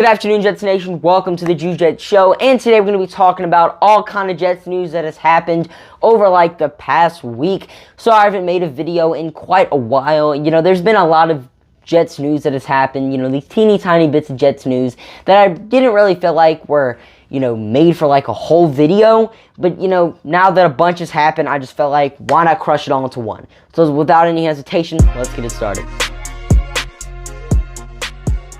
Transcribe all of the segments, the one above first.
Good afternoon, Jets Nation. Welcome to the Jets Show, and today we're going to be talking about all kind of Jets news that has happened over like the past week. So I haven't made a video in quite a while. There's been a lot of Jets news that has happened. These teeny tiny bits of Jets news that I didn't really feel like were made for like a whole video. But, now that a bunch has happened, I just felt like, why not crush it all into one? So without any hesitation, let's get it started.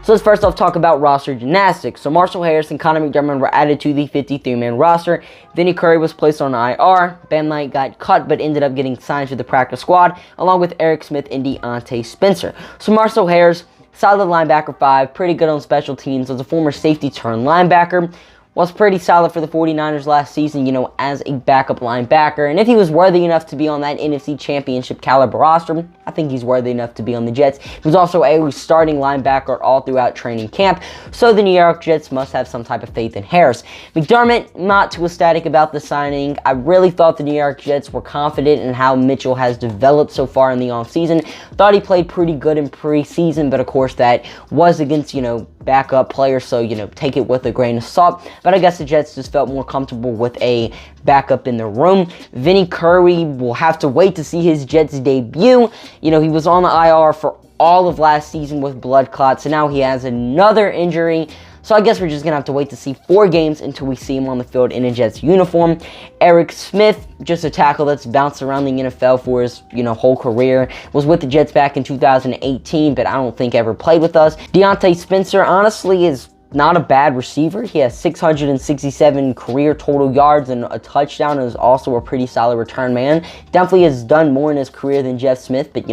So let's first off talk about roster gymnastics. So Marshall Harris and Connor McDermott were added to the 53-man roster. Vinny Curry was placed on IR. Ben Knight got cut but ended up getting signed to the practice squad, along with Eric Smith and Deontay Spencer. So Marshall Harris, solid linebacker 5, pretty good on special teams, was a former safety turned linebacker. Was pretty solid for the 49ers last season, as a backup linebacker. And if he was worthy enough to be on that NFC Championship caliber roster, I think he's worthy enough to be on the Jets. He was also a starting linebacker all throughout training camp, so the New York Jets must have some type of faith in Harris. McDermott, not too ecstatic about the signing. I really thought the New York Jets were confident in how Mitchell has developed so far in the offseason. Thought he played pretty good in preseason, but of course that was against, backup players, so, take it with a grain of salt. But I guess the Jets just felt more comfortable with a backup in the room. Vinny Curry will have to wait to see his Jets debut. He was on the IR for all of last season with blood clots, and now he has another injury. So I guess we're just going to have to wait to see 4 games until we see him on the field in a Jets uniform. Eric Smith, just a tackle that's bounced around the NFL for his, whole career. Was with the Jets back in 2018, but I don't think ever played with us. Deontay Spencer, honestly, is not a bad receiver. He has 667 career total yards and a touchdown, and is also a pretty solid return man. Definitely has done more in his career than Jeff Smith, but we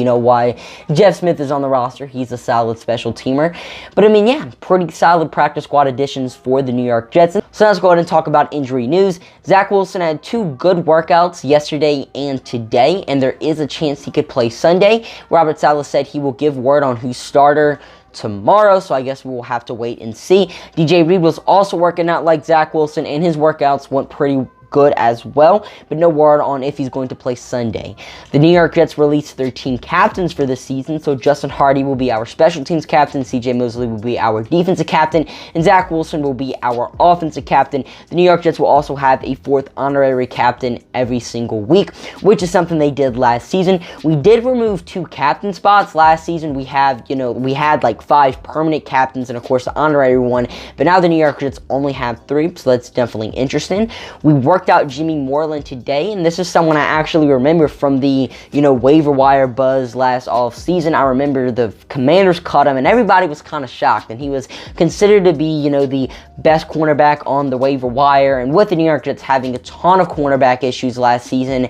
know why Jeff Smith is on the roster. He's a solid special teamer. But pretty solid practice squad additions for the New York Jets. So let's go ahead and talk about injury news. Zach Wilson had 2 good workouts yesterday and today, and there is a chance he could play Sunday. Robert Saleh said he will give word on who's starter tomorrow, so I guess we will have to wait and see. DJ Reed was also working out like Zach Wilson, and his workouts went pretty good as well, but no word on if he's going to play Sunday. The New York Jets released their team captains for this season, so Justin Hardy will be our special teams captain, CJ Mosley will be our defensive captain, and Zach Wilson will be our offensive captain. The New York Jets will also have a 4th honorary captain every single week, which is something they did last season. We did remove 2 captain spots last season. We had like 5 permanent captains and of course the honorary one, but now the New York Jets only have 3, so that's definitely interesting. We worked out Jimmy Moreland today, and this is someone I actually remember from the waiver wire buzz last off season. I remember the Commanders cut him and everybody was kind of shocked, and he was considered to be the best cornerback on the waiver wire. And with the New York Jets having a ton of cornerback issues last season,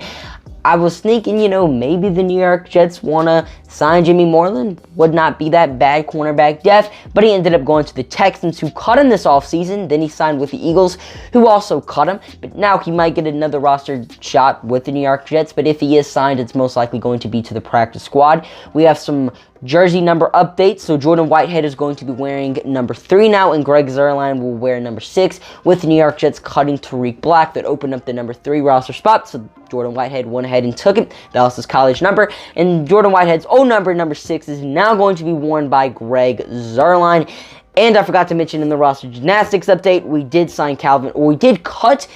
I was thinking, maybe the New York Jets want to sign Jimmy Moreland. Would not be that bad cornerback depth, but he ended up going to the Texans, who cut him this offseason. Then he signed with the Eagles, who also cut him, but now he might get another roster shot with the New York Jets. But if he is signed, it's most likely going to be to the practice squad. We have some jersey number updates. So Jordan Whitehead is going to be wearing number 3 now, and Greg Zuerlein will wear number 6, with the New York Jets cutting Tariq Black. That opened up the number 3 roster spot, so Jordan Whitehead went ahead and took it. That was his college number, and Jordan Whitehead's old number 6, is now going to be worn by Greg Zuerlein. And I forgot to mention in the roster gymnastics update, we did cut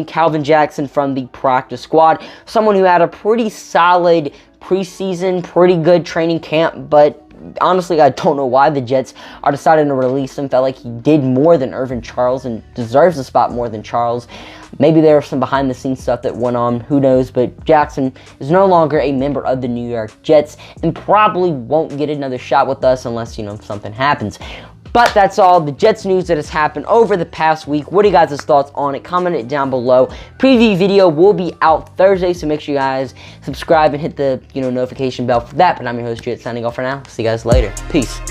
Calvin Jackson from the practice squad. Someone who had a pretty solid preseason, pretty good training camp, but honestly, I don't know why the Jets are deciding to release him. Felt like he did more than Irvin Charles and deserves a spot more than Charles. Maybe there was some behind-the-scenes stuff that went on, who knows, but Jackson is no longer a member of the New York Jets and probably won't get another shot with us unless, something happens. But that's all the Jets news that has happened over the past week. What are you guys' thoughts on it? Comment it down below. Preview video will be out Thursday, so make sure you guys subscribe and hit the notification bell for that. But I'm your host, Jet, signing off for now. See you guys later. Peace.